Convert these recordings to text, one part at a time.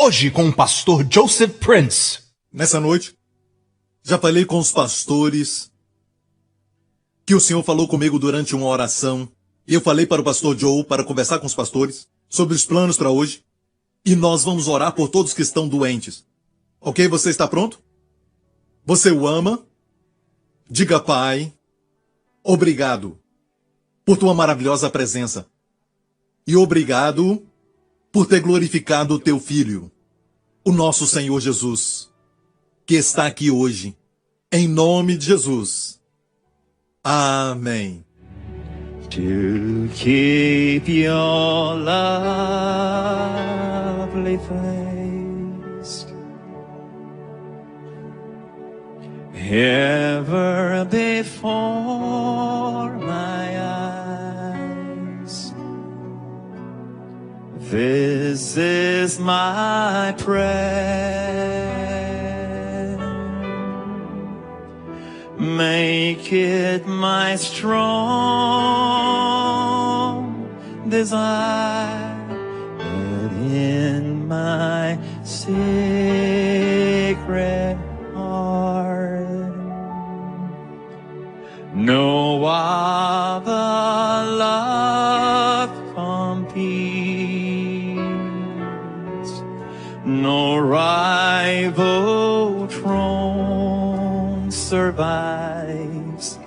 Hoje com o pastor Joseph Prince. Nessa noite, já falei com os pastores que o Senhor falou comigo durante uma oração. E eu falei para o pastor Joe para conversar com os pastores sobre os planos para hoje. E nós vamos orar por todos que estão doentes. Ok? Você está pronto? Você o ama? Diga, Pai, obrigado por tua maravilhosa presença. E obrigado por ter glorificado o teu Filho, o nosso Senhor Jesus, que está aqui hoje. Em nome de Jesus. Amém. To keep your lovely face ever before my eyes. This is my prayer. Make it my strong desire that in my secret heart no other love competes, no rival throne survives,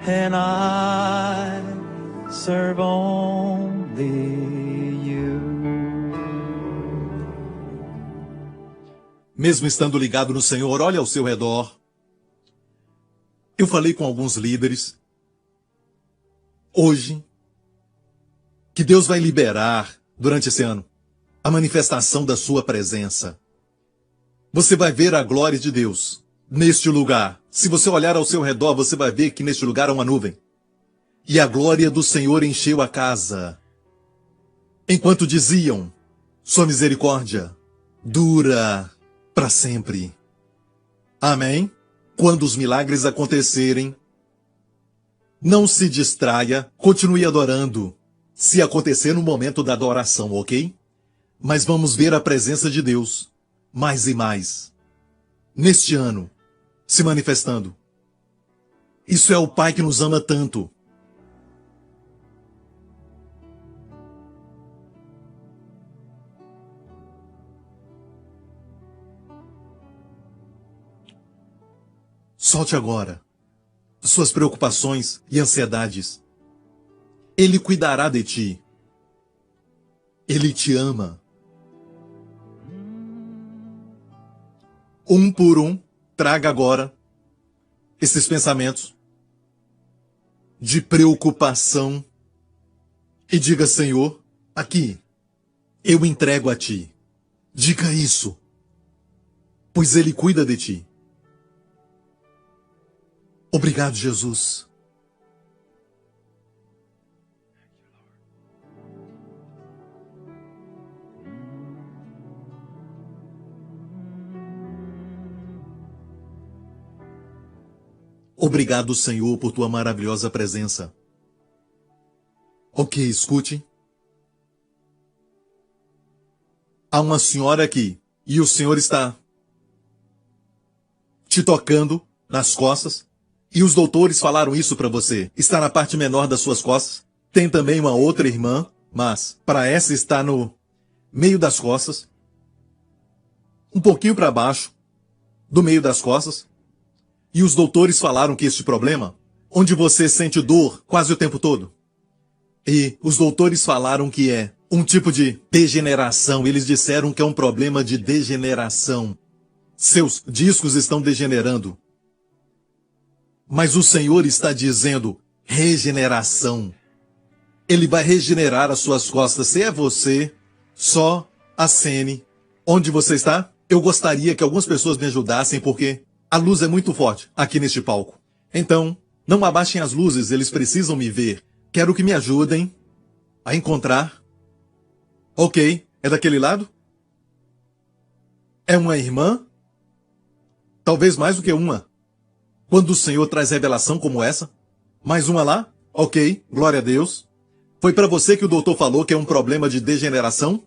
and I serve only you. Mesmo estando ligado no Senhor, olhe ao seu redor. Eu falei com alguns líderes hoje que Deus vai liberar durante esse ano a manifestação da sua presença. Você vai ver a glória de Deus neste lugar. Se você olhar ao seu redor, você vai ver que neste lugar há uma nuvem. E a glória do Senhor encheu a casa. Enquanto diziam, sua misericórdia dura para sempre. Amém? Quando os milagres acontecerem, não se distraia, continue adorando. Se acontecer no momento da adoração, ok? Mas vamos ver a presença de Deus mais e mais neste ano se manifestando. Isso é o Pai que nos ama tanto. Solte agora suas preocupações e ansiedades. Ele cuidará de ti. Ele te ama. Um por um, traga agora esses pensamentos de preocupação e diga, Senhor, aqui, eu entrego a ti. Diga isso, pois Ele cuida de ti. Obrigado, Jesus. Obrigado, Senhor, por tua maravilhosa presença. Ok, escute. Há uma senhora aqui e o Senhor está te tocando nas costas. E os doutores falaram isso para você. Está na parte menor das suas costas. Tem também uma outra irmã, mas para essa está no meio das costas. Um pouquinho para baixo do meio das costas. E os doutores falaram que este problema, onde você sente dor quase o tempo todo, e os doutores falaram que é um tipo de degeneração. Eles disseram que é um problema de degeneração. Seus discos estão degenerando. Mas o Senhor está dizendo regeneração. Ele vai regenerar as suas costas. Se é você, só acene. Onde você está? Eu gostaria que algumas pessoas me ajudassem, porque a luz é muito forte aqui neste palco. Então, não abaixem as luzes, eles precisam me ver. Quero que me ajudem a encontrar. Ok, é daquele lado? É uma irmã? Talvez mais do que uma. Quando o Senhor traz revelação como essa? Mais uma lá? Ok, glória a Deus. Foi para você que o doutor falou que é um problema de degeneração?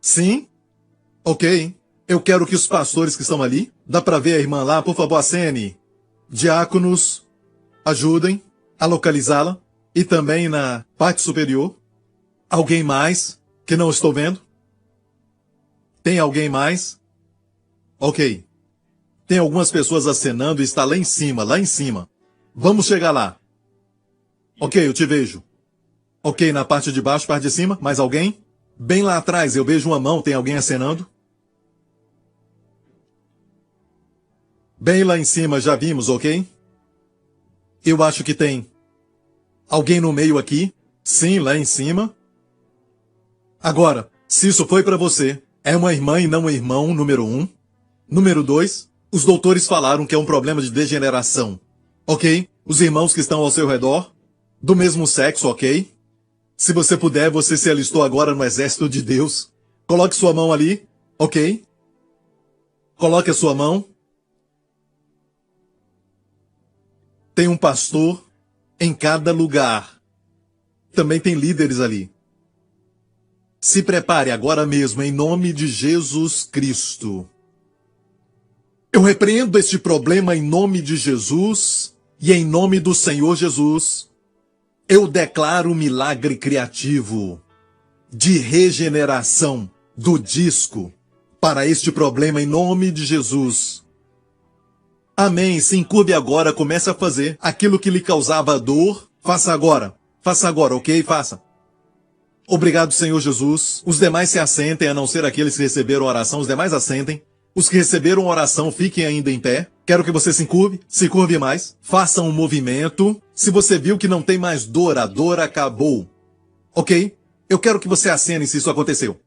Sim? Ok. Eu quero que os pastores que estão ali, dá para ver a irmã lá, por favor, acene. Diáconos, ajudem a localizá-la. E também na parte superior. Alguém mais que não estou vendo? Tem alguém mais? Ok. Tem algumas pessoas acenando e está lá em cima, lá em cima. Vamos chegar lá. Ok, eu te vejo. Ok, na parte de baixo, parte de cima, mais alguém? Bem lá atrás, eu vejo uma mão, tem alguém acenando? Bem lá em cima, já vimos, ok? Eu acho que tem alguém no meio aqui. Sim, lá em cima. Agora, se isso foi para você, é uma irmã e não um irmão, número 1. Número 2, os doutores falaram que é um problema de degeneração. Ok? Os irmãos que estão ao seu redor, do mesmo sexo, ok? Se você puder, você se alistou agora no exército de Deus. Coloque sua mão ali, ok? Coloque a sua mão. Tem um pastor em cada lugar. Também tem líderes ali. Se prepare agora mesmo, em nome de Jesus Cristo. Eu repreendo este problema em nome de Jesus e em nome do Senhor Jesus. Eu declaro um milagre criativo de regeneração do disco para este problema em nome de Jesus. Amém. Se encurve agora, comece a fazer aquilo que lhe causava dor. Faça agora, ok? Faça. Obrigado, Senhor Jesus. Os demais se assentem, a não ser aqueles que receberam oração. Os demais assentem. Os que receberam oração, fiquem ainda em pé. Quero que você se curve mais. Faça um movimento. Se você viu que não tem mais dor, a dor acabou. Ok? Eu quero que você acene se isso aconteceu.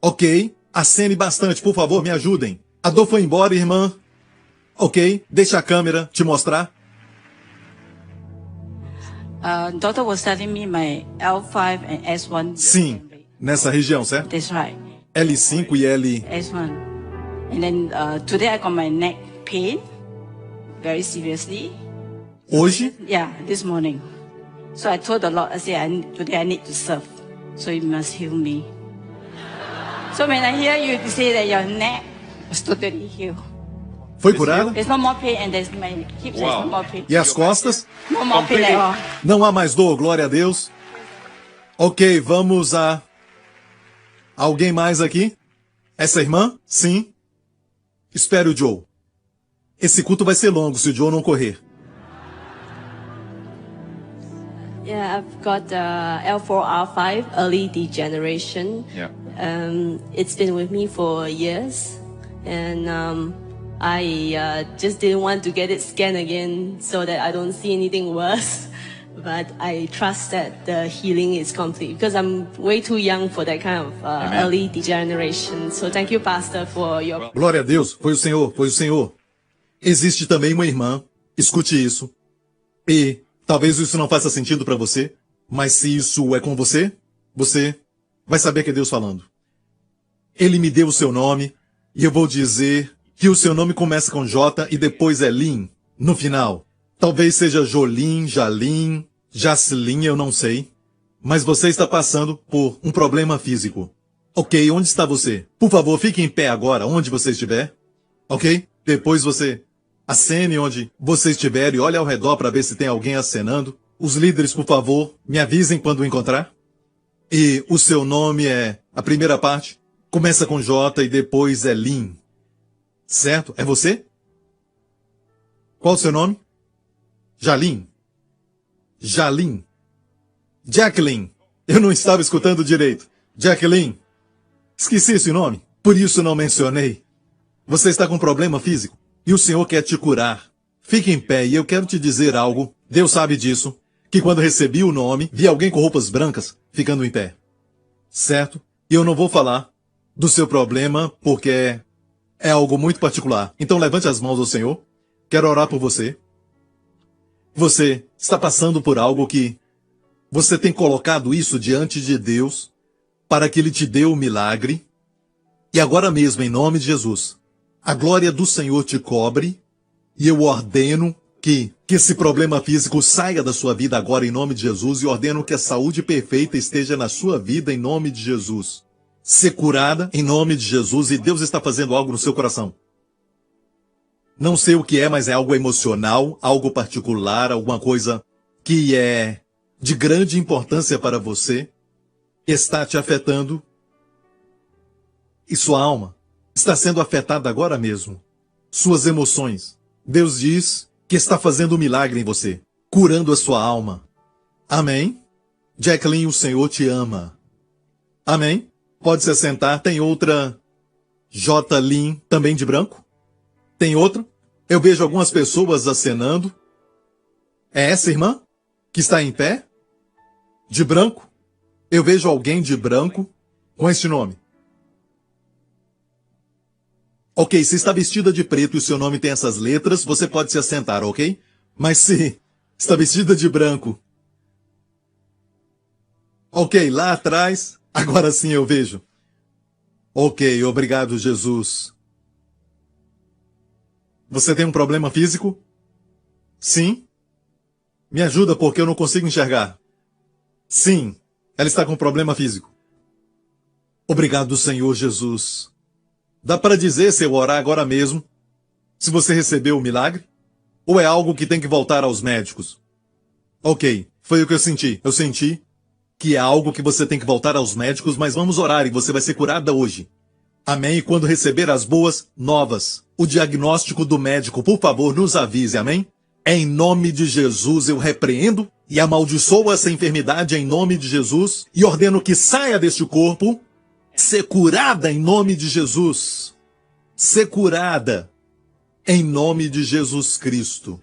Ok? Acene bastante, por favor, me ajudem. A dor foi embora, irmã. Ok? Deixa a câmera te mostrar. Doctor was telling me my L5 and S1. Sim, nessa região, certo? That's right. L5 e L... S1. And then today I got my neck pain very seriously. Hoje, Yeah, this morning. So I told the Lord, I said, today I need to serve. So you must heal me. So when I hear you say that your neck was totally healed. foi curada? There's no more pain and there's my hips, there's no more pain. E as costas? No more pain at all. Não há mais dor, glória a Deus. Ok, vamos a... Alguém mais aqui? Essa irmã? Sim. Espere o Joe. Esse culto vai ser longo se o Joe não correr. Yeah, I've got L4R5, early degeneration. Yeah. It's been with me for years, and I just didn't want to get it scanned again so that I don't see anything worse. But I trust that the healing is complete because I'm way too young for that kind of early degeneration. So thank you, Pastor, for your... Glória a Deus, foi o Senhor, foi o Senhor. Existe também uma irmã, escute isso, e talvez isso não faça sentido para você, mas se isso é com você, você vai saber que é Deus falando. Ele me deu o seu nome, e eu vou dizer que o seu nome começa com J e depois é Lin, no final. Talvez seja Jolin, Jalim, Jacilin, eu não sei. Mas você está passando por um problema físico. Ok, onde está você? Por favor, fique em pé agora, onde você estiver. Ok? Depois você acene onde você estiver e olhe ao redor para ver se tem alguém acenando. Os líderes, por favor, me avisem quando o encontrar. E o seu nome é... A primeira parte começa com J e depois é Lin. Certo? É você? Qual o seu nome? Jalim. Jalim. Jacqueline. Eu não estava escutando direito. Jacqueline. Esqueci esse nome. Por isso não mencionei. Você está com um problema físico. E o Senhor quer te curar. Fique em pé e eu quero te dizer algo. Deus sabe disso. Que quando recebi o nome, vi alguém com roupas brancas ficando em pé. Certo? E eu não vou falar do seu problema porque é algo muito particular. Então levante as mãos ao Senhor. Quero orar por você. Você está passando por algo que você tem colocado isso diante de Deus para que Ele te dê o milagre. E agora mesmo, em nome de Jesus, a glória do Senhor te cobre e eu ordeno que esse problema físico saia da sua vida agora em nome de Jesus e ordeno que a saúde perfeita esteja na sua vida em nome de Jesus. ser curada em nome de Jesus, e Deus está fazendo algo no seu coração. Não sei o que é, mas é algo emocional, algo particular, alguma coisa que é de grande importância para você, está te afetando, e sua alma está sendo afetada agora mesmo. Suas emoções. Deus diz que está fazendo um milagre em você, curando a sua alma. Amém? Jacqueline, o Senhor te ama. Amém? Pode se assentar. Tem outra J. Lin, também de branco? Tem outra? Eu vejo algumas pessoas acenando. É essa irmã que está em pé? De branco? Eu vejo alguém de branco com este nome. Ok, se está vestida de preto e o seu nome tem essas letras, você pode se assentar, ok? Mas se está vestida de branco... Ok, lá atrás, agora sim eu vejo. Ok, obrigado, Jesus. Você tem um problema físico? Sim? Me ajuda porque eu não consigo enxergar. Sim, ela está com um problema físico. Obrigado, Senhor Jesus. Dá para dizer, se eu orar agora mesmo, se você recebeu o milagre? Ou é algo que tem que voltar aos médicos? Ok, foi o que eu senti. Eu senti que é algo que você tem que voltar aos médicos, mas vamos orar e você vai ser curada hoje. Amém? E quando receber as boas novas, o diagnóstico do médico, por favor, nos avise, amém? Em nome de Jesus eu repreendo e amaldiçoo essa enfermidade em nome de Jesus e ordeno que saia deste corpo, ser curada em nome de Jesus. Ser curada em nome de Jesus Cristo.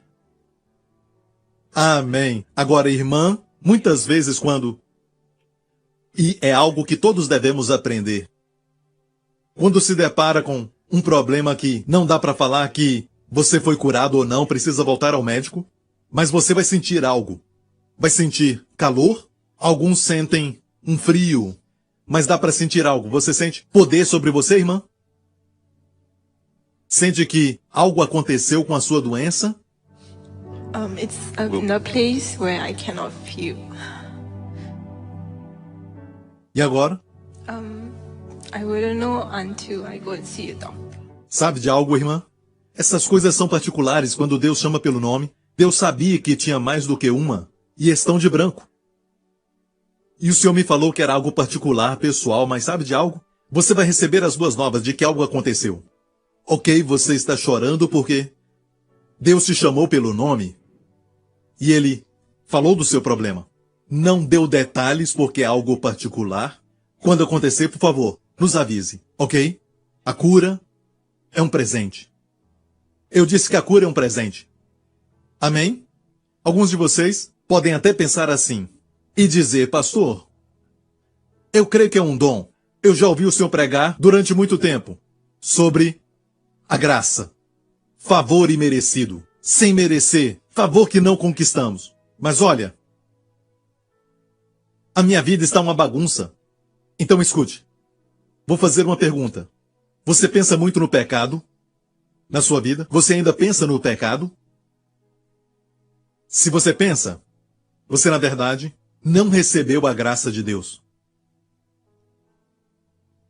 Amém. Agora, irmã, muitas vezes e é algo que todos devemos aprender. Quando se depara com um problema que não dá para falar que você foi curado ou não, precisa voltar ao médico, mas você vai sentir algo. Vai sentir calor, alguns sentem um frio, mas dá para sentir algo. Você sente poder sobre você, irmã? Sente que algo aconteceu com a sua doença? It's in a place where I cannot feel. E agora? I wouldn't know until I go and see a doctor. Sabe de algo, irmã? Essas coisas são particulares quando Deus chama pelo nome. Deus sabia que tinha mais do que uma, e estão de branco. E o Senhor me falou que era algo particular, pessoal, mas sabe de algo? Você vai receber as boas novas de que algo aconteceu. Ok, você está chorando porque Deus te chamou pelo nome e Ele falou do seu problema. Não deu detalhes porque é algo particular. Quando acontecer, por favor, nos avise, ok? A cura é um presente. Eu disse que a cura é um presente. Amém? Alguns de vocês podem até pensar assim e dizer, pastor, eu creio que é um dom. Eu já ouvi o senhor pregar durante muito tempo sobre a graça, favor imerecido, sem merecer, favor que não conquistamos. Mas olha, a minha vida está uma bagunça. Então escute, vou fazer uma pergunta. Você pensa muito no pecado na sua vida? Você ainda pensa no pecado? Se você pensa, você na verdade não recebeu a graça de Deus.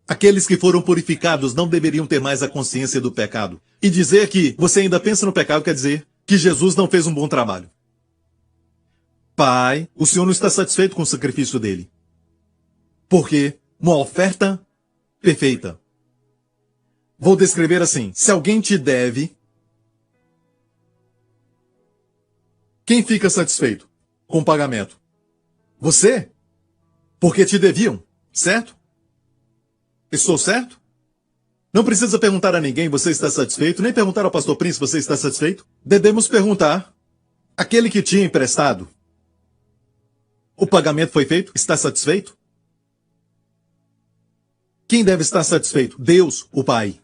Aqueles que foram purificados não deveriam ter mais a consciência do pecado. E dizer que você ainda pensa no pecado quer dizer que Jesus não fez um bom trabalho. Pai, o Senhor não está satisfeito com o sacrifício dele. Porque uma oferta perfeita. Vou descrever assim. Se alguém te deve, quem fica satisfeito com o pagamento? Você? Porque te deviam, certo? Estou certo? Não precisa perguntar a ninguém, você está satisfeito? Nem perguntar ao pastor Prince, você está satisfeito? Devemos perguntar, aquele que tinha emprestado, o pagamento foi feito? Está satisfeito? Quem deve estar satisfeito? Deus, o Pai.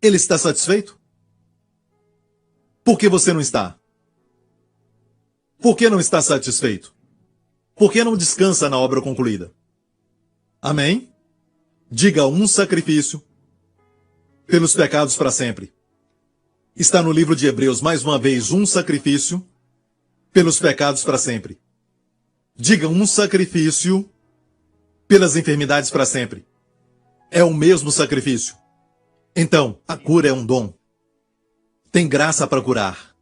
Ele está satisfeito? Por que você não está? Por que não está satisfeito? Por que não descansa na obra concluída? Amém? Diga um sacrifício pelos pecados para sempre. Está no livro de Hebreus, mais uma vez, um sacrifício pelos pecados para sempre. Diga um sacrifício pelas enfermidades para sempre. é o mesmo sacrifício. Então, a cura é um dom. Tem graça para curar.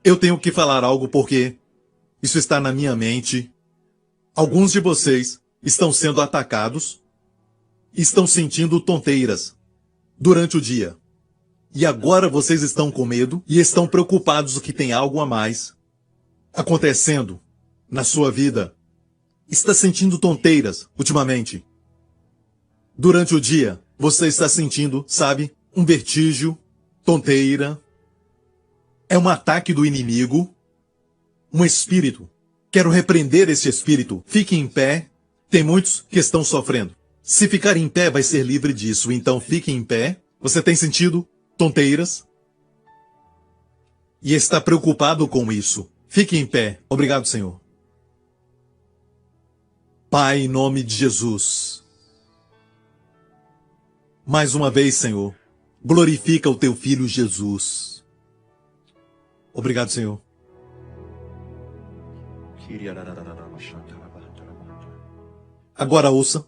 Eu tenho que falar algo porque isso está na minha mente. Alguns de vocês estão sendo atacados, estão sentindo tonteiras durante o dia. E agora vocês estão com medo e estão preocupados que tem algo a mais acontecendo na sua vida. Está sentindo tonteiras ultimamente. Durante o dia, você está sentindo, sabe, um vertigem, tonteira. É um ataque do inimigo, um espírito. Quero repreender esse espírito. Fique em pé. Tem muitos que estão sofrendo. Se ficar em pé, vai ser livre disso. Então fique em pé. Você tem sentido tonteiras? E está preocupado com isso. Fique em pé. Obrigado, Senhor. Pai, em nome de Jesus. Mais uma vez, Senhor, glorifica o teu filho Jesus. Obrigado, Senhor. Agora ouça.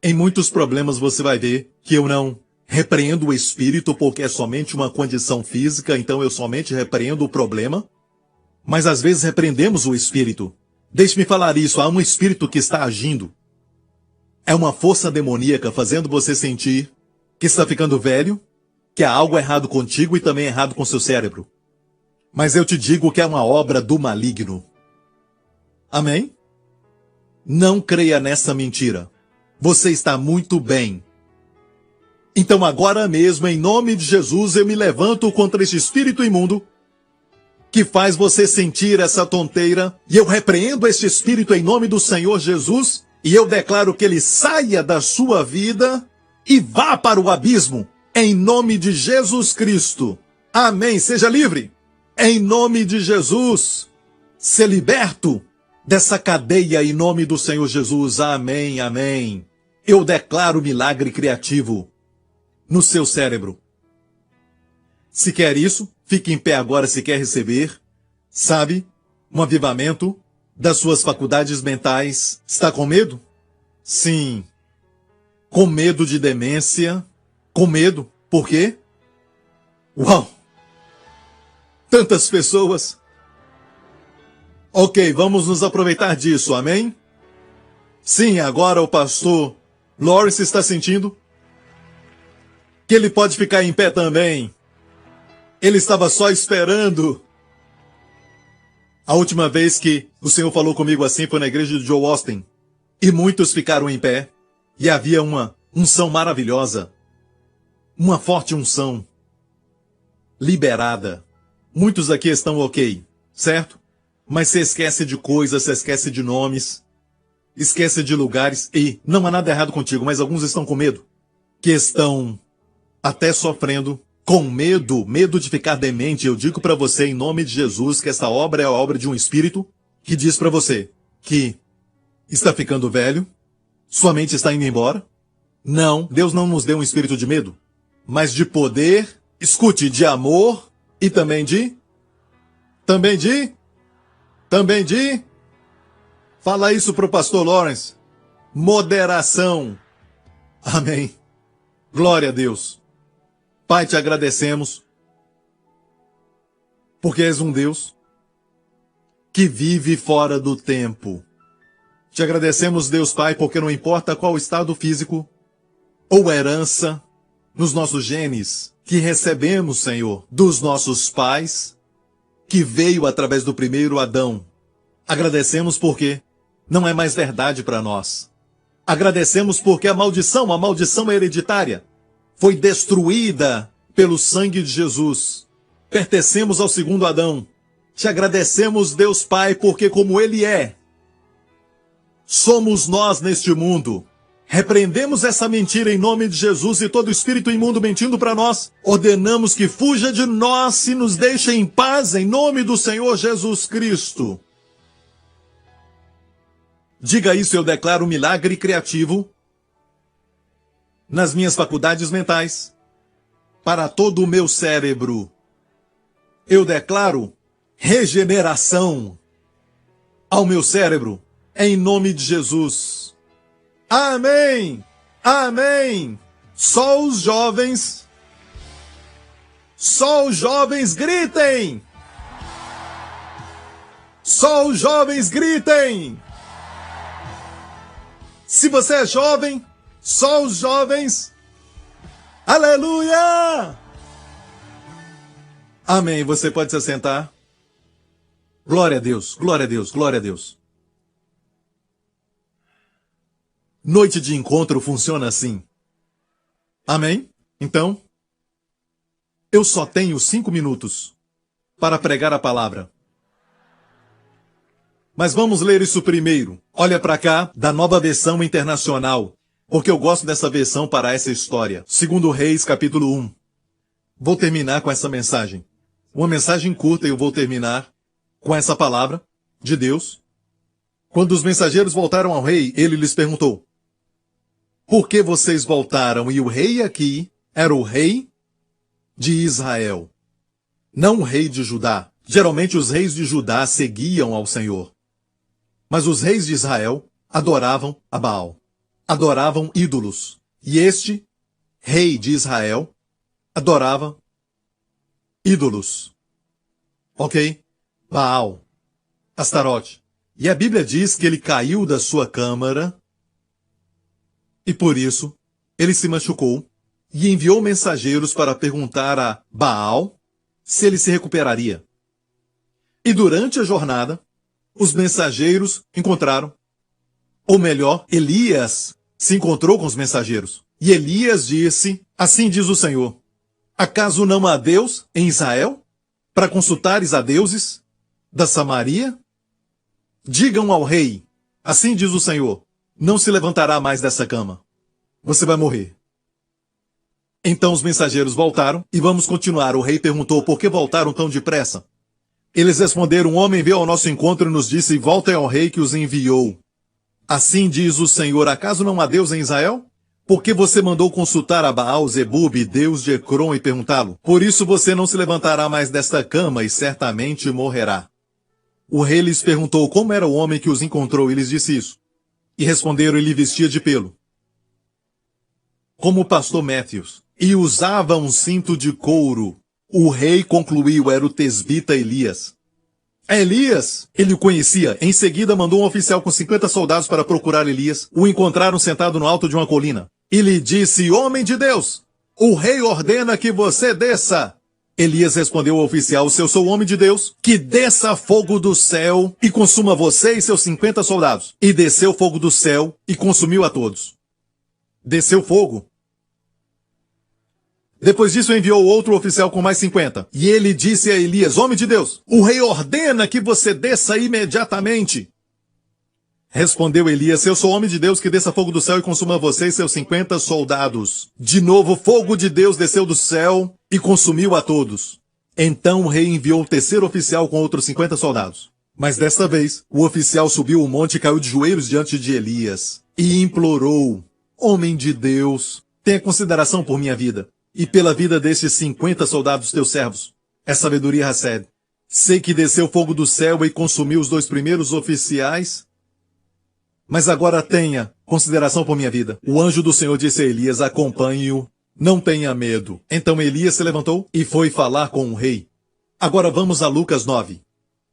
Em muitos problemas você vai ver que eu não repreendo o espírito porque é somente uma condição física, então eu somente repreendo o problema. Mas às vezes repreendemos o espírito. Deixe-me falar isso, há um espírito que está agindo. É uma força demoníaca fazendo você sentir que está ficando velho, que há algo errado contigo e também errado com seu cérebro. Mas eu te digo que é uma obra do maligno. Amém? Não creia nessa mentira. Você está muito bem. Então agora mesmo, em nome de Jesus, eu me levanto contra este espírito imundo que faz você sentir essa tonteira, e eu repreendo este espírito em nome do Senhor Jesus, e eu declaro que ele saia da sua vida e vá para o abismo, em nome de Jesus Cristo. Amém. Seja livre. Em nome de Jesus. Ser liberto dessa cadeia em nome do Senhor Jesus. Amém, amém. Eu declaro milagre criativo no seu cérebro. Se quer isso, fique em pé agora se quer receber, sabe, um avivamento das suas faculdades mentais. Está com medo? Sim. Com medo de demência? Com medo. Por quê? Uau! Tantas pessoas. Ok, vamos nos aproveitar disso, amém? Sim, agora o pastor Lawrence está sentindo que ele pode ficar em pé também. Ele estava só esperando. A última vez que o Senhor falou comigo assim foi na igreja de Joe Austin. E muitos ficaram em pé. E havia uma unção maravilhosa. Uma forte unção. Liberada. Muitos aqui estão ok, certo? Mas você esquece de coisas, você esquece de nomes. Esquece de lugares. E não há nada errado contigo, mas alguns estão com medo. Que estão até sofrendo. Com medo de ficar demente. Eu digo para você, em nome de Jesus, que essa obra é a obra de um espírito que diz para você que está ficando velho, sua mente está indo embora. Não, Deus não nos deu um espírito de medo, mas de poder, escute, de amor e também de... Fala isso para o pastor Lawrence. Moderação. Amém. Glória a Deus. Pai, te agradecemos, porque és um Deus que vive fora do tempo. Te agradecemos, Deus Pai, porque não importa qual estado físico ou herança nos nossos genes que recebemos, Senhor, dos nossos pais, que veio através do primeiro Adão. Agradecemos porque não é mais verdade para nós. Agradecemos porque a maldição hereditária, foi destruída pelo sangue de Jesus. Pertencemos ao segundo Adão. Te agradecemos, Deus Pai, porque como Ele é, somos nós neste mundo. Repreendemos essa mentira em nome de Jesus e todo espírito imundo mentindo para nós. Ordenamos que fuja de nós e nos deixe em paz em nome do Senhor Jesus Cristo. Diga isso, eu declaro um milagre criativo nas minhas faculdades mentais, para todo o meu cérebro. Eu declaro regeneração ao meu cérebro, em nome de Jesus. Amém! Amém! Só os jovens gritem! Só os jovens gritem! Se você é jovem, só os jovens. Aleluia! Amém. Você pode se assentar. Glória a Deus, glória a Deus, glória a Deus. Noite de encontro funciona assim. Amém? Então, eu só tenho 5 minutos para pregar a palavra. Mas vamos ler isso primeiro. Olha para cá, da Nova Versão Internacional, porque eu gosto dessa versão para essa história. 2 Reis, capítulo 1. Vou terminar com essa mensagem. Uma mensagem curta e eu vou terminar com essa palavra de Deus. Quando os mensageiros voltaram ao rei, ele lhes perguntou: por que vocês voltaram? E o rei aqui era o rei de Israel, não o rei de Judá. Geralmente os reis de Judá seguiam ao Senhor. Mas os reis de Israel adoravam a Baal, adoravam ídolos. E este rei de Israel adorava ídolos. Ok? Baal, Astarote. E a Bíblia diz que ele caiu da sua câmara e por isso ele se machucou e enviou mensageiros para perguntar a Baal se ele se recuperaria. E durante a jornada, os mensageiros encontraram, ou melhor, Elias se encontrou com os mensageiros. E Elias disse: assim diz o Senhor, acaso não há Deus em Israel para consultares a deuses da Samaria? Digam ao rei, assim diz o Senhor, não se levantará mais dessa cama. Você vai morrer. Então os mensageiros voltaram e vamos continuar. O rei perguntou: por que voltaram tão depressa? Eles responderam: um homem veio ao nosso encontro e nos disse: voltem ao rei que os enviou. Assim diz o Senhor, acaso não há Deus em Israel? Por que você mandou consultar a Baal Zebub, deus de Ecrom, e perguntá-lo? Por isso você não se levantará mais desta cama e certamente morrerá. O rei lhes perguntou como era o homem que os encontrou e lhes disse isso. E responderam: ele vestia de pelo, como o pastor Matthews, e usava um cinto de couro. O rei concluiu: era o tesbita Elias. Elias, ele o conhecia. Em seguida mandou um oficial com 50 soldados para procurar Elias. O encontraram sentado no alto de uma colina. E lhe disse: homem de Deus, o rei ordena que você desça. Elias respondeu ao oficial: se eu sou homem de Deus, que desça fogo do céu e consuma você e seus 50 soldados. E desceu fogo do céu e consumiu a todos. Desceu fogo. Depois disso enviou outro oficial com mais 50. E ele disse a Elias: homem de Deus, o rei ordena que você desça imediatamente. Respondeu Elias: eu sou homem de Deus, que desça fogo do céu e consuma você e seus 50 soldados. De novo fogo de Deus desceu do céu e consumiu a todos. Então o rei enviou o terceiro oficial com outros 50 soldados. Mas desta vez o oficial subiu o monte e caiu de joelhos diante de Elias e implorou: homem de Deus, tenha consideração por minha vida e pela vida desses 50 soldados teus servos. É sabedoria, Hased. Sei que desceu fogo do céu e consumiu os 2 primeiros oficiais, mas agora tenha consideração por minha vida. O anjo do Senhor disse a Elias: acompanhe-o, não tenha medo. Então Elias se levantou e foi falar com o rei. Agora vamos a Lucas 9,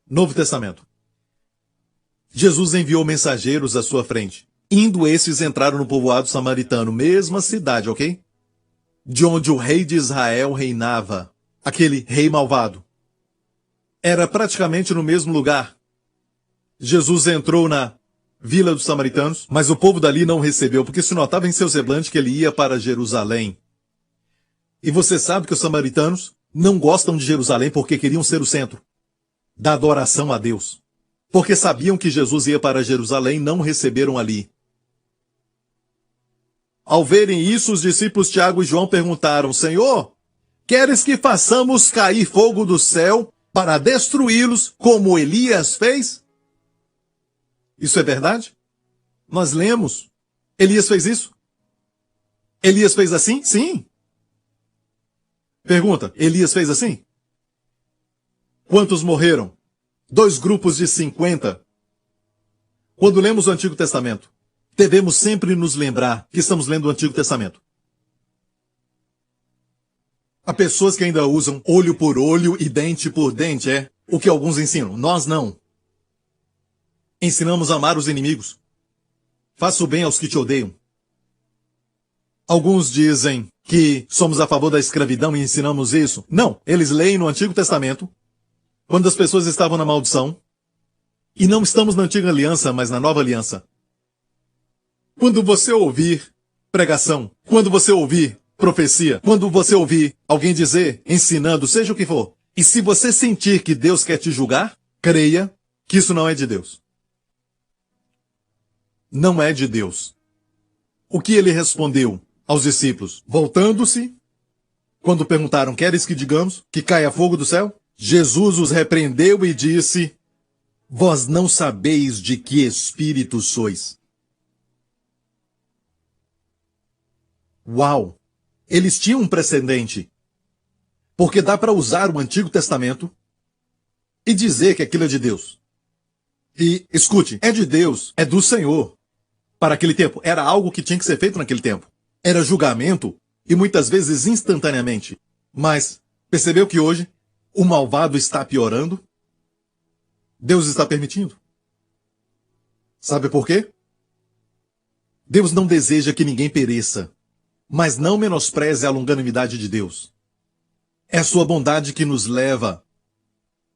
Novo Testamento. Jesus enviou mensageiros à sua frente. Indo esses entraram no povoado samaritano, mesma cidade, ok? De onde o rei de Israel reinava, aquele rei malvado. Era praticamente no mesmo lugar. Jesus entrou na vila dos samaritanos, mas o povo dali não o recebeu, porque se notava em seu semblante que ele ia para Jerusalém. E você sabe que os samaritanos não gostam de Jerusalém porque queriam ser o centro da adoração a Deus. Porque sabiam que Jesus ia para Jerusalém, não o receberam ali. Ao verem isso, os discípulos Tiago e João perguntaram: Senhor, queres que façamos cair fogo do céu para destruí-los, como Elias fez? Isso é verdade? Nós lemos. Elias fez isso? Elias fez assim? Sim. Pergunta: Elias fez assim? Quantos morreram? 2 grupos de 50. Quando lemos o Antigo Testamento, devemos sempre nos lembrar que estamos lendo o Antigo Testamento. Há pessoas que ainda usam olho por olho e dente por dente, é o que alguns ensinam. Nós não. Ensinamos a amar os inimigos. Faça o bem aos que te odeiam. Alguns dizem que somos a favor da escravidão e ensinamos isso. Não, eles leem no Antigo Testamento, quando as pessoas estavam na maldição, e não estamos na Antiga Aliança, mas na Nova Aliança. Quando você ouvir pregação, quando você ouvir profecia, quando você ouvir alguém dizer, ensinando, seja o que for, e se você sentir que Deus quer te julgar, creia que isso não é de Deus. Não é de Deus. O que ele respondeu aos discípulos? Voltando-se, quando perguntaram, queres que digamos que caia fogo do céu? Jesus os repreendeu e disse, vós não sabeis de que espírito sois. Uau! Eles tinham um precedente. Porque dá para usar o Antigo Testamento e dizer que aquilo é de Deus. E, escute, é de Deus, é do Senhor. Para aquele tempo, era algo que tinha que ser feito naquele tempo. Era julgamento, e muitas vezes instantaneamente. Mas, percebeu que hoje, o malvado está piorando? Deus está permitindo. Sabe por quê? Deus não deseja que ninguém pereça, mas não menospreze a longanimidade de Deus. É a sua bondade que nos leva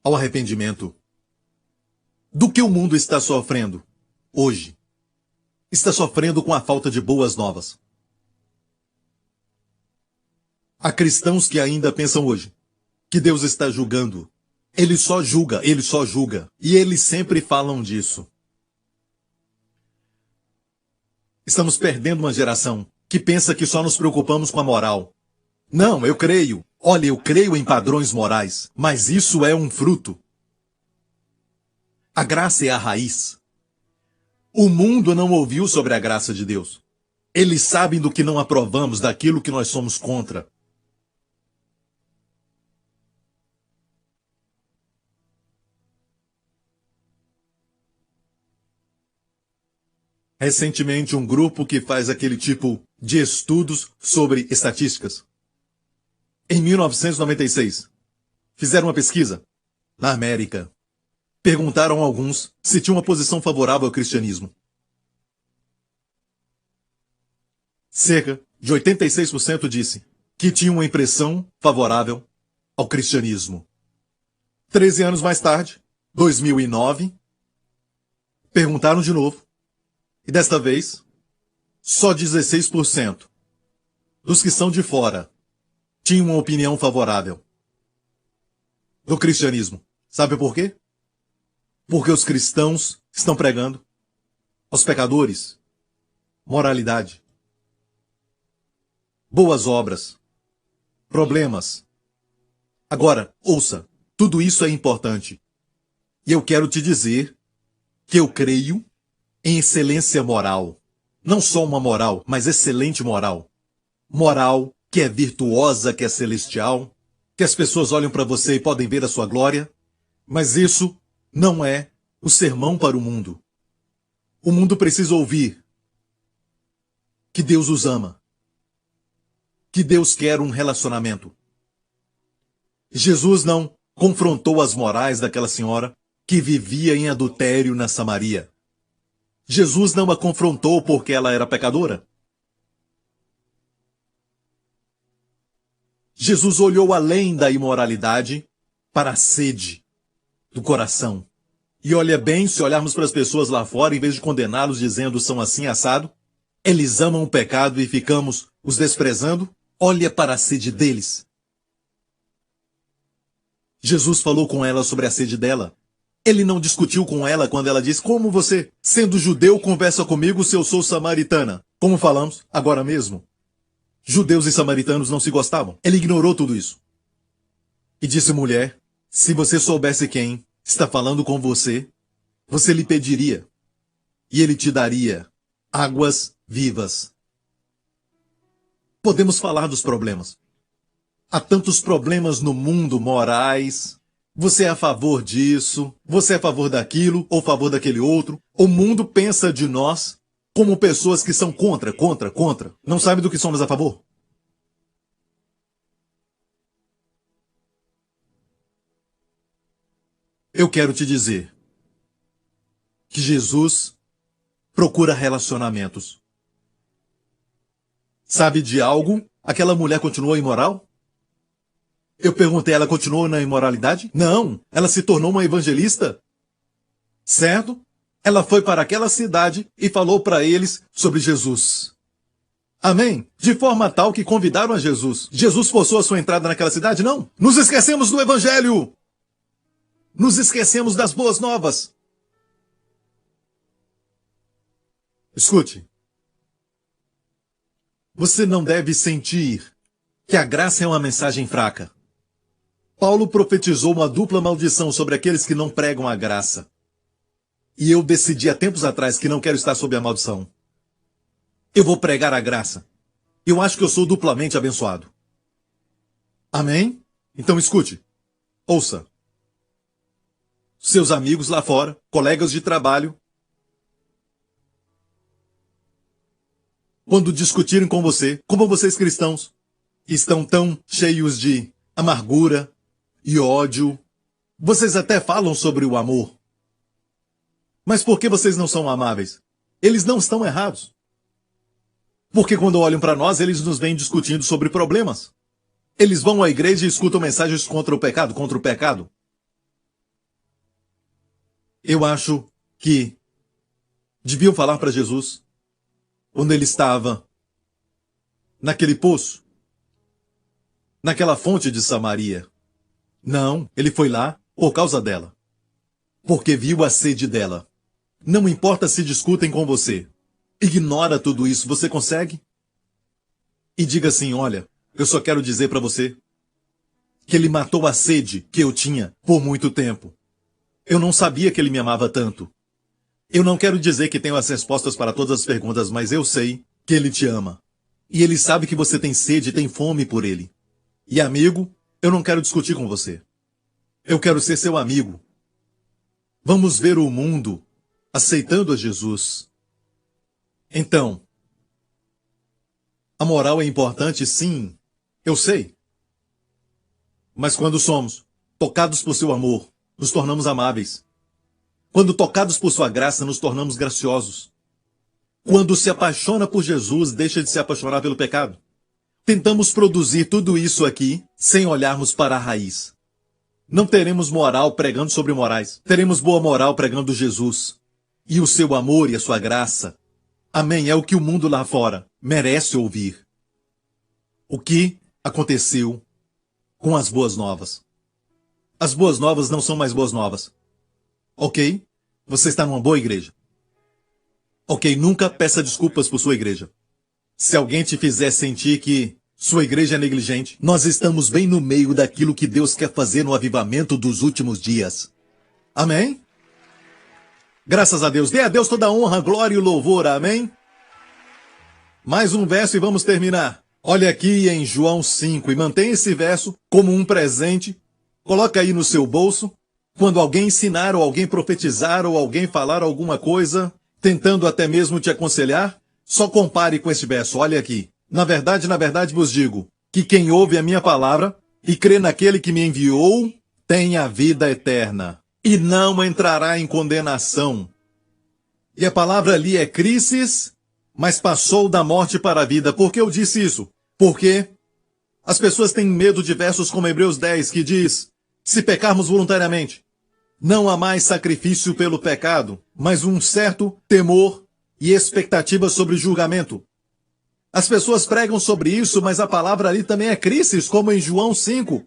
ao arrependimento. Do que o mundo está sofrendo hoje? Está sofrendo com a falta de boas novas. Há cristãos que ainda pensam hoje que Deus está julgando. Ele só julga. E eles sempre falam disso. Estamos perdendo uma geração que pensa que só nos preocupamos com a moral. Não, eu creio. Olha, eu creio em padrões morais, mas isso é um fruto. A graça é a raiz. O mundo não ouviu sobre a graça de Deus. Eles sabem do que não aprovamos, daquilo que nós somos contra. Recentemente, um grupo que faz aquele tipo de estudos sobre estatísticas. Em 1996, fizeram uma pesquisa na América. Perguntaram a alguns se tinham uma posição favorável ao cristianismo. Cerca de 86% disse que tinham uma impressão favorável ao cristianismo. 13 anos mais tarde, 2009, perguntaram de novo. E desta vez, só 16% dos que são de fora tinham uma opinião favorável do cristianismo. Sabe por quê? Porque os cristãos estão pregando aos pecadores moralidade, boas obras, problemas. Agora, ouça, tudo isso é importante. E eu quero te dizer que eu creio em excelência moral. Não só uma moral, mas excelente moral. Moral que é virtuosa, que é celestial, que as pessoas olham para você e podem ver a sua glória. Mas isso não é o sermão para o mundo. O mundo precisa ouvir que Deus os ama, que Deus quer um relacionamento. Jesus não confrontou as morais daquela senhora que vivia em adultério na Samaria. Jesus não a confrontou porque ela era pecadora. Jesus olhou além da imoralidade para a sede do coração. E olha bem, se olharmos para as pessoas lá fora, em vez de condená-los dizendo são assim assado, eles amam o pecado e ficamos os desprezando, olha para a sede deles. Jesus falou com ela sobre a sede dela. Ele não discutiu com ela quando ela disse, como você, sendo judeu, conversa comigo se eu sou samaritana? Como falamos agora mesmo. Judeus e samaritanos não se gostavam. Ele ignorou tudo isso. E disse, mulher, se você soubesse quem está falando com você, você lhe pediria, e ele te daria águas vivas. Podemos falar dos problemas. Há tantos problemas no mundo morais. Você é a favor disso, você é a favor daquilo, ou a favor daquele outro. O mundo pensa de nós como pessoas que são contra. Não sabem do que somos a favor? Eu quero te dizer que Jesus procura relacionamentos. Sabe de algo? Aquela mulher continuou imoral? Eu perguntei, ela continuou na imoralidade? Não, ela se tornou uma evangelista. Certo? Ela foi para aquela cidade e falou para eles sobre Jesus. Amém? De forma tal que convidaram a Jesus. Jesus forçou a sua entrada naquela cidade? Não. Nos esquecemos do evangelho. Nos esquecemos das boas novas. Escute. Você não deve sentir que a graça é uma mensagem fraca. Paulo profetizou uma dupla maldição sobre aqueles que não pregam a graça. E eu decidi há tempos atrás que não quero estar sob a maldição. Eu vou pregar a graça. Eu acho que eu sou duplamente abençoado. Amém? Então escute. Ouça. Seus amigos lá fora, colegas de trabalho, quando discutirem com você, como vocês cristãos estão tão cheios de amargura e ódio, vocês até falam sobre o amor. Mas por que vocês não são amáveis? Eles não estão errados. Porque quando olham para nós, eles nos vêm discutindo sobre problemas. Eles vão à igreja e escutam mensagens contra o pecado. Eu acho que deviam falar para Jesus quando ele estava naquele poço, naquela fonte de Samaria. Não, ele foi lá por causa dela. Porque viu a sede dela. Não importa se discutem com você. Ignora tudo isso. Você consegue? E diga assim, olha, eu só quero dizer para você que ele matou a sede que eu tinha por muito tempo. Eu não sabia que ele me amava tanto. Eu não quero dizer que tenho as respostas para todas as perguntas, mas eu sei que ele te ama. E ele sabe que você tem sede e tem fome por ele. E amigo, eu não quero discutir com você. Eu quero ser seu amigo. Vamos ver o mundo aceitando a Jesus. Então, a moral é importante, sim, eu sei. Mas quando somos tocados por seu amor, nos tornamos amáveis. Quando tocados por sua graça, nos tornamos graciosos. Quando se apaixona por Jesus, deixa de se apaixonar pelo pecado. Tentamos produzir tudo isso aqui sem olharmos para a raiz. Não teremos moral pregando sobre morais. Teremos boa moral pregando Jesus. E o seu amor e a sua graça. Amém, é o que o mundo lá fora merece ouvir. O que aconteceu com as boas novas? As boas novas não são mais boas novas. Ok? Você está numa boa igreja. Ok, nunca peça desculpas por sua igreja. Se alguém te fizer sentir que sua igreja é negligente, nós estamos bem no meio daquilo que Deus quer fazer no avivamento dos últimos dias. Amém? Graças a Deus. Dê a Deus toda a honra, glória e louvor. Amém? Mais um verso e vamos terminar. Olha aqui em João 5 e mantenha esse verso como um presente. Coloca aí no seu bolso. Quando alguém ensinar ou alguém profetizar ou alguém falar alguma coisa, tentando até mesmo te aconselhar, só compare com este verso. Olha aqui. Na verdade vos digo que quem ouve a minha palavra e crê naquele que me enviou tem a vida eterna e não entrará em condenação. E a palavra ali é crisis, mas passou da morte para a vida. Por que eu disse isso? Porque as pessoas têm medo de versos como Hebreus 10, que diz, se pecarmos voluntariamente, não há mais sacrifício pelo pecado, mas um certo temor e expectativa sobre julgamento. As pessoas pregam sobre isso, mas a palavra ali também é crisis, como em João 5.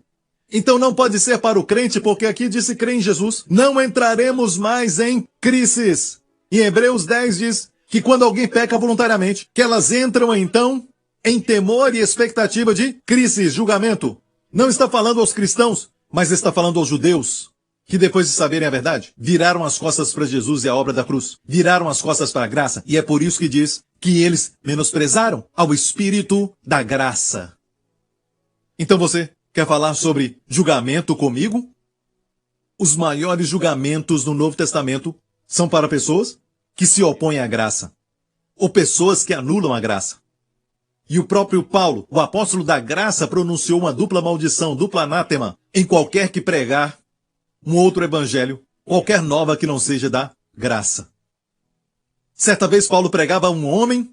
Então não pode ser para o crente, porque aqui disse crer em Jesus. Não entraremos mais em crisis. E Hebreus 10 diz que quando alguém peca voluntariamente, que elas entram então em temor e expectativa de crisis, julgamento. Não está falando aos cristãos, mas está falando aos judeus, que depois de saberem a verdade, viraram as costas para Jesus e a obra da cruz. Viraram as costas para a graça. E é por isso que diz que eles menosprezaram ao Espírito da graça. Então você quer falar sobre julgamento comigo? Os maiores julgamentos no Novo Testamento são para pessoas que se opõem à graça. ou pessoas que anulam a graça. E o próprio Paulo, o apóstolo da graça, pronunciou uma dupla maldição, dupla anátema, em qualquer que pregar um outro evangelho, qualquer nova que não seja da graça. Certa vez Paulo pregava a um homem,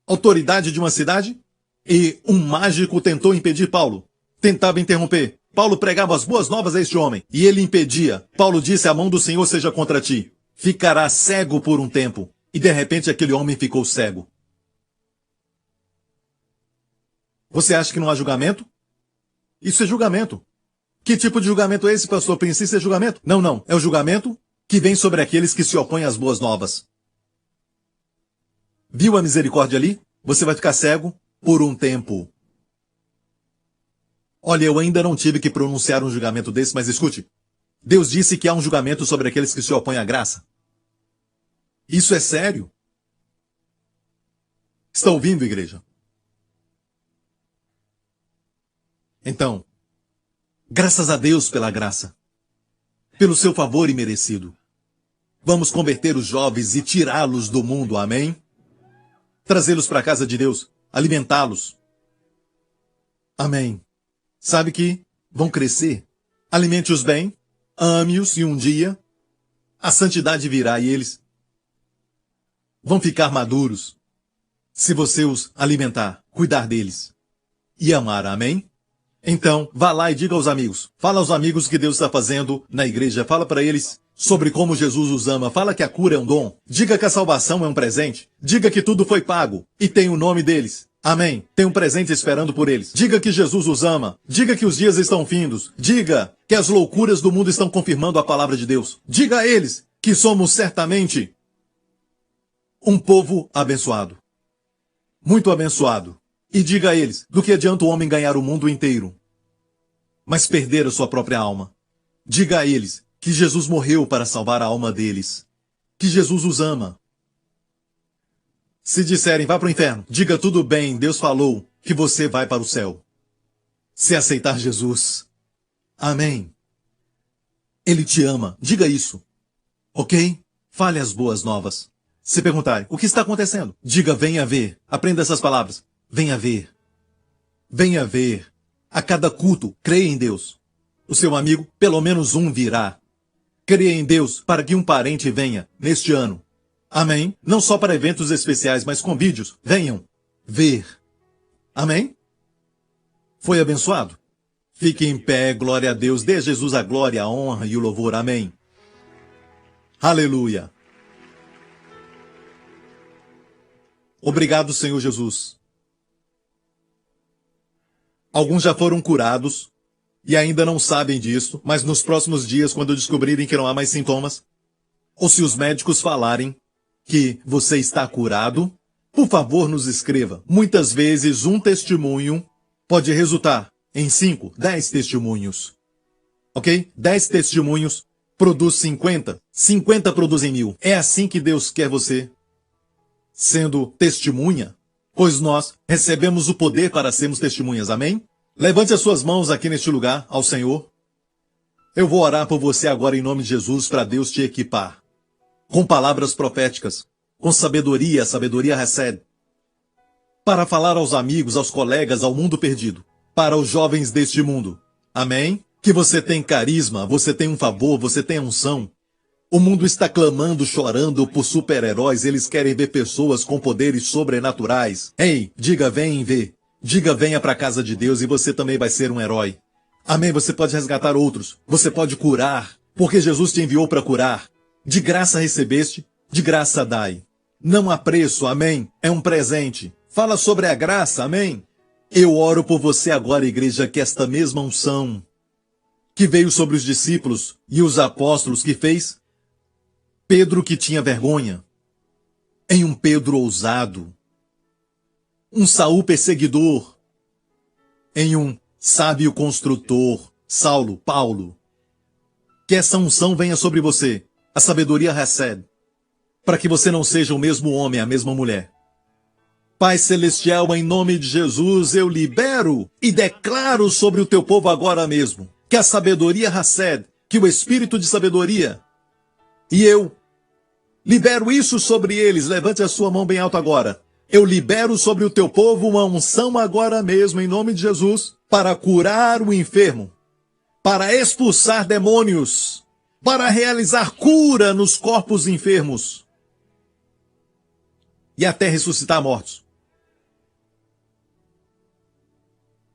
autoridade de uma cidade, e um mágico tentou impedir Paulo. Tentava interromper. Paulo pregava as boas novas a este homem, e ele impedia. Paulo disse: a mão do Senhor seja contra ti. Ficará cego por um tempo. E de repente aquele homem ficou cego. Você acha que não há julgamento? Isso é julgamento. Que tipo de julgamento é esse, pastor Prince? Isso é julgamento? Não, não. É o julgamento que vem sobre aqueles que se opõem às boas novas. Viu a misericórdia ali? Você vai ficar cego por um tempo. Olha, eu ainda não tive que pronunciar um julgamento desse, mas escute. Deus disse que há um julgamento sobre aqueles que se opõem à graça. Isso é sério? Está ouvindo, igreja? Então, graças a Deus pela graça, pelo seu favor imerecido. Vamos converter os jovens e tirá-los do mundo, amém? Trazê-los para a casa de Deus, alimentá-los. Amém. Sabe que vão crescer. Alimente-os bem, ame-os e um dia a santidade virá e eles vão ficar maduros se você os alimentar, cuidar deles e amar, amém? Então, vá lá e diga aos amigos. Fala aos amigos o que Deus está fazendo na igreja. Fala para eles sobre como Jesus os ama. Fala que a cura é um dom. Diga que a salvação é um presente. Diga que tudo foi pago e tem o nome deles. Amém. Tem um presente esperando por eles. Diga que Jesus os ama. Diga que os dias estão findos. Diga que as loucuras do mundo estão confirmando a palavra de Deus. Diga a eles que somos certamente um povo abençoado. Muito abençoado. E diga a eles, do que adianta o homem ganhar o mundo inteiro, mas perder a sua própria alma? Diga a eles que Jesus morreu para salvar a alma deles, que Jesus os ama. Se disserem, vá para o inferno, diga tudo bem, Deus falou que você vai para o céu. Se aceitar Jesus. Amém. Ele te ama, diga isso. Ok? Fale as boas novas. Se perguntarem, o que está acontecendo? Diga, venha ver. Aprenda essas palavras. Venha ver. Venha ver. A cada culto, creia em Deus. O seu amigo, pelo menos um virá. Creia em Deus para que um parente venha neste ano. Amém? Não só para eventos especiais, mas com vídeos. Venham ver. Amém? Foi abençoado? Fique em pé, glória a Deus. Dê a Jesus a glória, a honra e o louvor. Amém. Aleluia. Obrigado, Senhor Jesus. Alguns já foram curados e ainda não sabem disso, mas nos próximos dias, quando descobrirem que não há mais sintomas, ou se os médicos falarem que você está curado, por favor, nos escreva. Muitas vezes um testemunho pode resultar em 5, 10 testemunhos. Ok? 10 testemunhos produz 50. 50 produzem 1000. É assim que Deus quer você sendo testemunha? Pois nós recebemos o poder para sermos testemunhas, amém? Levante as suas mãos aqui neste lugar ao Senhor. Eu vou orar por você agora em nome de Jesus para Deus te equipar. Com palavras proféticas, com sabedoria, a sabedoria recebe. Para falar aos amigos, aos colegas, ao mundo perdido. Para os jovens deste mundo. Amém? Que você tem carisma, você tem um favor, você tem unção. O mundo está clamando, chorando por super-heróis. Eles querem ver pessoas com poderes sobrenaturais. Ei, diga, vem ver. Diga, venha para a casa de Deus e você também vai ser um herói. Amém? Você pode resgatar outros. Você pode curar, porque Jesus te enviou para curar. De graça recebeste, de graça dai. Não há preço, amém? É um presente. Fala sobre a graça, amém? Eu oro por você agora, igreja, que esta mesma unção que veio sobre os discípulos e os apóstolos que fez Pedro que tinha vergonha, em um Pedro ousado, um Saul perseguidor, em um sábio construtor, Saulo, Paulo. Que essa unção venha sobre você, a sabedoria recebe, para que você não seja o mesmo homem, a mesma mulher. Pai Celestial, em nome de Jesus, eu libero e declaro sobre o teu povo agora mesmo, que a sabedoria recebe, que o Espírito de sabedoria e eu Libero isso sobre eles. Levante a sua mão bem alto agora. Eu libero sobre o teu povo uma unção agora mesmo, em nome de Jesus, para curar o enfermo, para expulsar demônios, para realizar cura nos corpos enfermos e até ressuscitar mortos.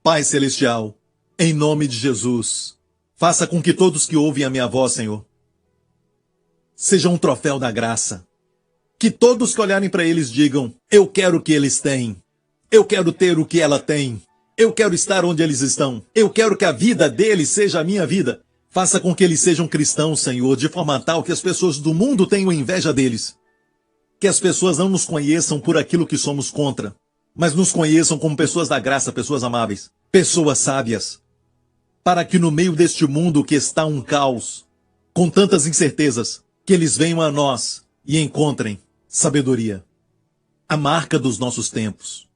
Pai Celestial, em nome de Jesus, faça com que todos que ouvem a minha voz, Senhor, sejam um troféu da graça. Que todos que olharem para eles digam, eu quero o que eles têm. Eu quero ter o que ela tem. Eu quero estar onde eles estão. Eu quero que a vida deles seja a minha vida. Faça com que eles sejam cristãos, Senhor, de forma tal que as pessoas do mundo tenham inveja deles. Que as pessoas não nos conheçam por aquilo que somos contra, mas nos conheçam como pessoas da graça, pessoas amáveis, pessoas sábias. Para que no meio deste mundo que está um caos, com tantas incertezas, que eles venham a nós e encontrem sabedoria, a marca dos nossos tempos.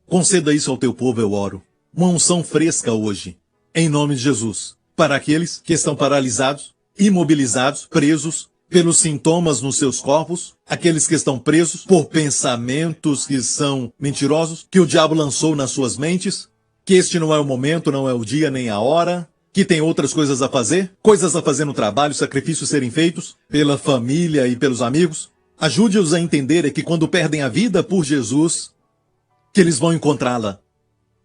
Conceda isso ao teu povo, eu oro. Uma unção fresca hoje, em nome de Jesus, para aqueles que estão paralisados, imobilizados, presos pelos sintomas nos seus corpos, aqueles que estão presos por pensamentos que são mentirosos, que o diabo lançou nas suas mentes, que este não é o momento, não é o dia nem a hora, que tem outras coisas a fazer no trabalho, sacrifícios serem feitos pela família e pelos amigos. Ajude-os a entender que quando perdem a vida por Jesus, que eles vão encontrá-la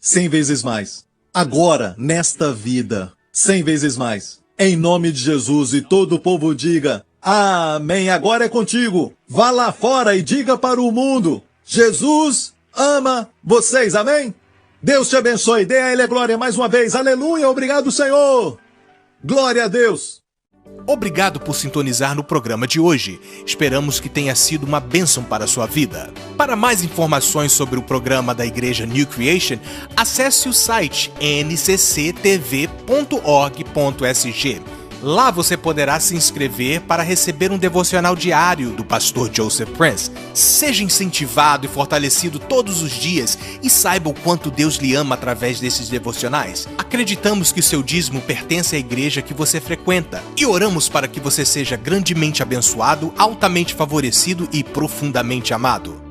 100 vezes mais. Agora, nesta vida, 100 vezes mais. Em nome de Jesus, e todo o povo diga, amém. Agora é contigo. Vá lá fora e diga para o mundo, Jesus ama vocês, amém? Deus te abençoe, dê a Ele a glória mais uma vez. Aleluia, obrigado, Senhor. Glória a Deus. Obrigado por sintonizar no programa de hoje. Esperamos que tenha sido uma bênção para a sua vida. Para mais informações sobre o programa da Igreja New Creation, acesse o site ncctv.org.sg. Lá você poderá se inscrever para receber um devocional diário do pastor Joseph Prince. Seja incentivado e fortalecido todos os dias e saiba o quanto Deus lhe ama através desses devocionais. Acreditamos que seu dízimo pertence à igreja que você frequenta e oramos para que você seja grandemente abençoado, altamente favorecido e profundamente amado.